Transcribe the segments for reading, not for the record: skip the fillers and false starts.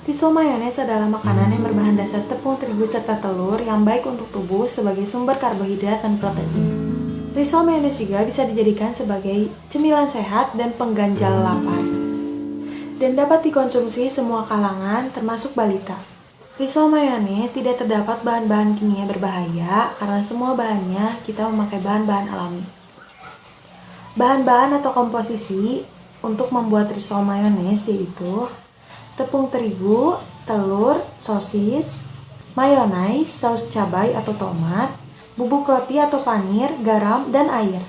Risol mayones adalah makanan yang berbahan dasar tepung terigu serta telur yang baik untuk tubuh sebagai sumber karbohidrat dan protein. Risol mayones juga bisa dijadikan sebagai cemilan sehat dan pengganjal lapar. Dan dapat dikonsumsi semua kalangan termasuk balita. Risol mayones tidak terdapat bahan-bahan kimia berbahaya karena semua bahannya kita memakai bahan-bahan alami. Bahan-bahan atau komposisi untuk membuat risol mayones yaitu tepung terigu, telur, sosis, mayonaise, saus cabai atau tomat, bubuk roti atau panir, garam, dan air.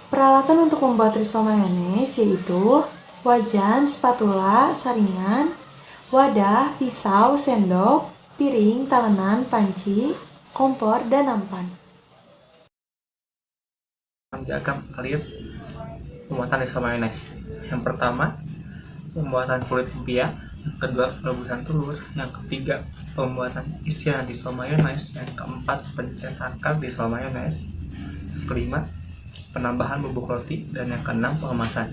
Peralatan untuk membuat risol mayones yaitu wajan, spatula, saringan, wadah, pisau, sendok, piring, talenan, panci, kompor, dan nampan. Diagram alir pembuatan risol mayones. Yang pertama, pembuatan kulit lumpia. Yang kedua, perebusan telur. Yang ketiga, pembuatan isian risol mayones. Yang keempat, pencetakan risol mayones. Yang kelima, penambahan bubuk roti. Dan yang keenam, pengemasan.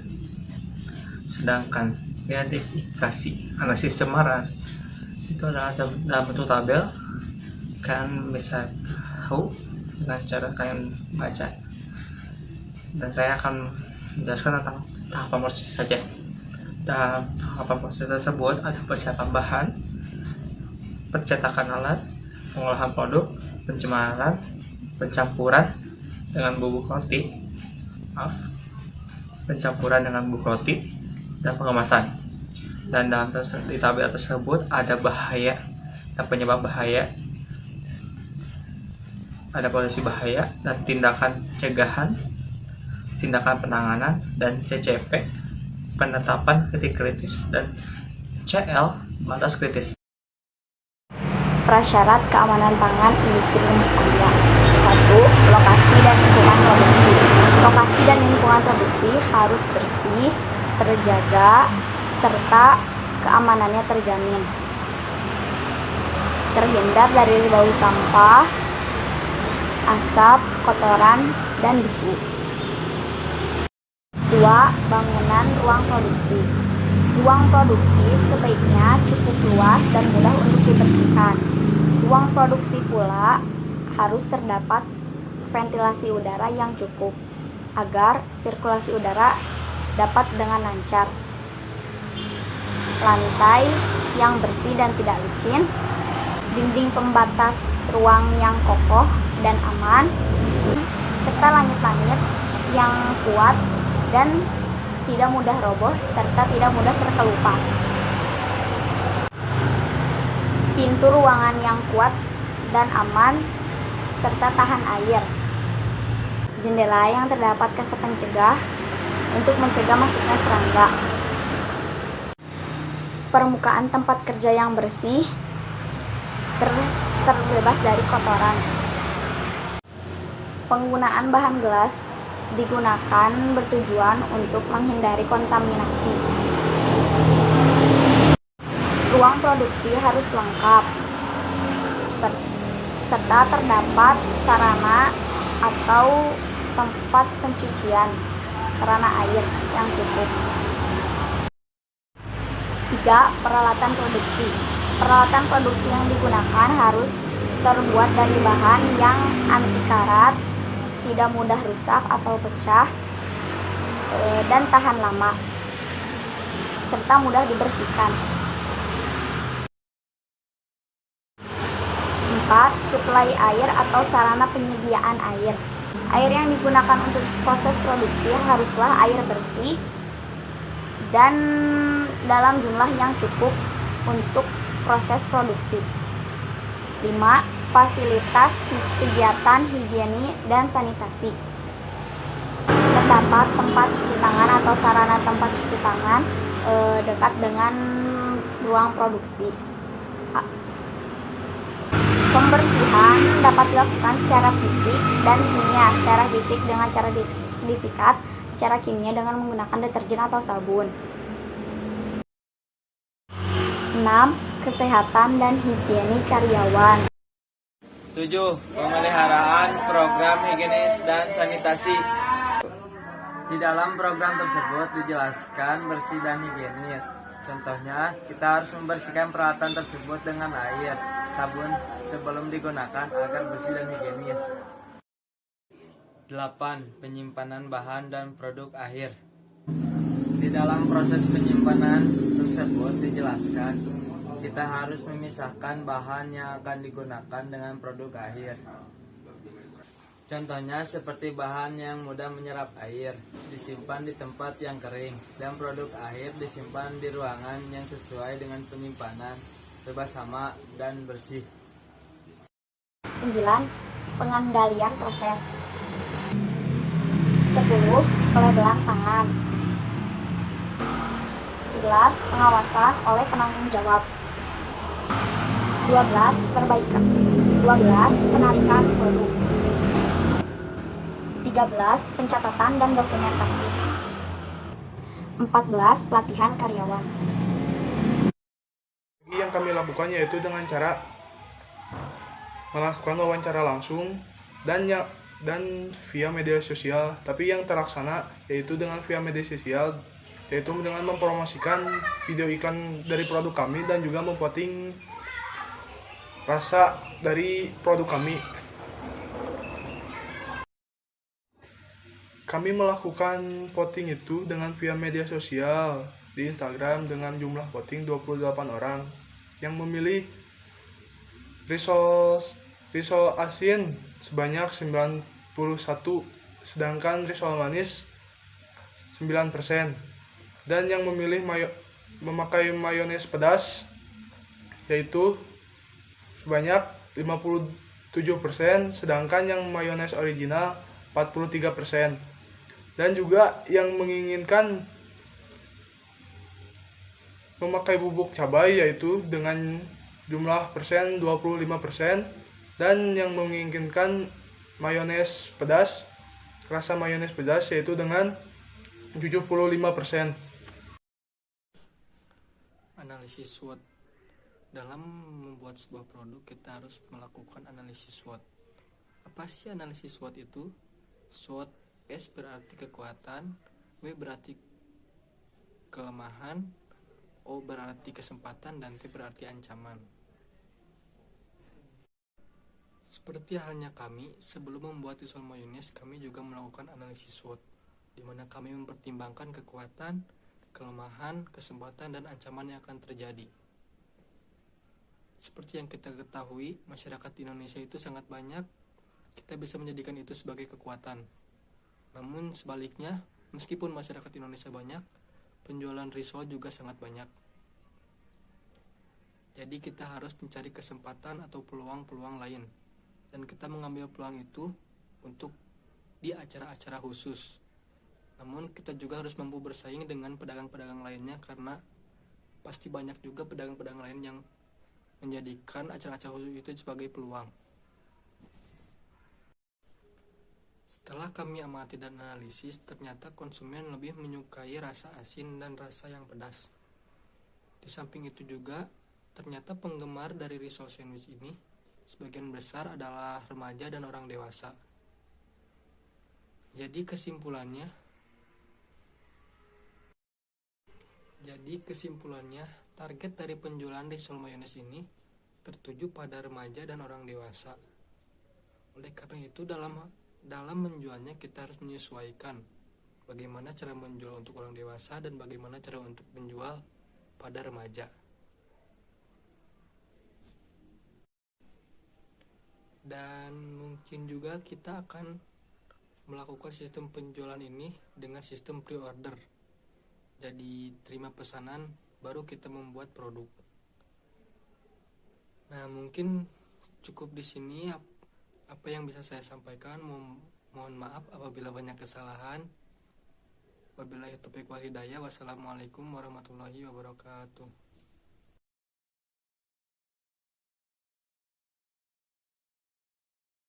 Sedangkan identifikasi analisis cemaran itu adalah dalam bentuk tabel. Kalian bisa tahu dengan cara kalian baca. Dan saya akan menjelaskan tentang tahapan proses saja. Dalam tahapan proses tersebut ada persiapan bahan, percetakan alat, pengolahan produk, pencemaran, pencampuran dengan bubuk roti, dan pengemasan. Dan dalam di tabel tersebut ada bahaya dan penyebab bahaya, ada potensi bahaya dan tindakan cegahan, tindakan penanganan, dan CCP, penetapan titik kritis, dan CL, batas kritis. Prasyarat keamanan pangan industri rumah tangga. 1. Lokasi dan lingkungan produksi. Lokasi dan lingkungan produksi harus bersih, terjaga, serta keamanannya terjamin. Terhindar dari bau sampah, asap, kotoran, dan debu. 2. Bangunan ruang produksi. Ruang produksi sebaiknya cukup luas dan mudah untuk dibersihkan. Ruang produksi pula harus terdapat ventilasi udara yang cukup agar sirkulasi udara dapat dengan lancar. Lantai yang bersih dan tidak licin, dinding pembatas ruang yang kokoh dan aman, serta langit-langit yang kuat dan tidak mudah roboh serta tidak mudah terkelupas. Pintu ruangan yang kuat dan aman serta tahan air. Jendela yang terdapat kaca pencegah untuk mencegah masuknya serangga. Permukaan tempat kerja yang bersih, terbebas dari kotoran. Penggunaan bahan gelas digunakan bertujuan untuk menghindari kontaminasi. Ruang produksi harus lengkap, serta terdapat sarana atau tempat pencucian, sarana air yang cukup. 3. Peralatan produksi. Peralatan produksi yang digunakan harus terbuat dari bahan yang anti karat, tidak mudah rusak atau pecah, dan tahan lama, serta mudah dibersihkan. 4. Suplai air atau sarana penyediaan air. Air yang digunakan untuk proses produksi haruslah air bersih dan dalam jumlah yang cukup untuk proses produksi. 5. Fasilitas kegiatan higiene dan sanitasi. Terdapat tempat cuci tangan atau sarana tempat cuci tangan dekat dengan ruang produksi. Pembersihan dapat dilakukan secara fisik dan kimia. Secara fisik dengan cara disikat, secara kimia dengan menggunakan deterjen atau sabun. 6. Kesehatan dan higiene karyawan. 7. Pemeliharaan program higienis dan sanitasi. Di dalam program tersebut dijelaskan bersih dan higienis. Contohnya, kita harus membersihkan peralatan tersebut dengan air, sabun sebelum digunakan agar bersih dan higienis. 8. Penyimpanan bahan dan produk akhir. Di dalam proses penyimpanan tersebut dijelaskan, kita harus memisahkan bahan yang akan digunakan dengan produk akhir. Contohnya seperti bahan yang mudah menyerap air, disimpan di tempat yang kering, dan produk akhir disimpan di ruangan yang sesuai dengan penyimpanan, bebas hama, dan bersih. 9. Pengendalian proses. 10. Pelabelan tangan. 11. Pengawasan oleh penanggung jawab. 12. Perbaikan. 12. Penarikan produk. 13. Pencatatan dan dokumentasi. 14. Pelatihan karyawan. Yang kami lakukan yaitu dengan cara melakukan wawancara langsung dan via media sosial. Tapi yang terlaksana yaitu dengan via media sosial, yaitu dengan mempromosikan video iklan dari produk kami dan juga memposting rasa dari produk kami. Kami melakukan voting itu dengan via media sosial di Instagram dengan jumlah voting 28 orang yang memilih risol asin sebanyak 91, sedangkan risol manis 9%, dan yang memilih memakai mayones pedas yaitu sebanyak 57%, sedangkan yang mayones original 43%. Dan juga yang menginginkan memakai bubuk cabai yaitu dengan jumlah persen 25%, dan yang menginginkan mayones pedas, rasa mayones pedas yaitu dengan 75%. Analisis SWOT. Dalam membuat sebuah produk kita harus melakukan analisis SWOT. Apa sih analisis SWOT itu? SWOT, S berarti kekuatan, W berarti kelemahan, O berarti kesempatan, dan T berarti ancaman. Seperti halnya kami, sebelum membuat risol mayones, kami juga melakukan analisis SWOT, di mana kami mempertimbangkan kekuatan, kelemahan, kesempatan, dan ancaman yang akan terjadi. Seperti yang kita ketahui, masyarakat di Indonesia itu sangat banyak, kita bisa menjadikan itu sebagai kekuatan. Namun sebaliknya, meskipun masyarakat Indonesia banyak, penjualan risol juga sangat banyak. Jadi kita harus mencari kesempatan atau peluang-peluang lain. Dan kita mengambil peluang itu untuk di acara-acara khusus. Namun kita juga harus mampu bersaing dengan pedagang-pedagang lainnya, karena pasti banyak juga pedagang-pedagang lain yang menjadikan acara-acara khusus itu sebagai peluang. Setelah kami amati dan analisis, ternyata konsumen lebih menyukai rasa asin dan rasa yang pedas. Di samping itu juga, ternyata penggemar dari risol sandwich ini sebagian besar adalah remaja dan orang dewasa. Jadi kesimpulannya, target dari penjualan risol mayones ini tertuju pada remaja dan orang dewasa. Oleh karena itu, dalam menjualnya kita harus menyesuaikan bagaimana cara menjual untuk orang dewasa dan bagaimana cara untuk menjual pada remaja. Dan mungkin juga kita akan melakukan sistem penjualan ini dengan sistem pre-order. Jadi terima pesanan baru kita membuat produk. Nah, mungkin cukup di sini apa yang bisa saya sampaikan. Mohon maaf apabila banyak kesalahan. Wabillahi taufiq wal hidayah. Wassalamualaikum warahmatullahi wabarakatuh.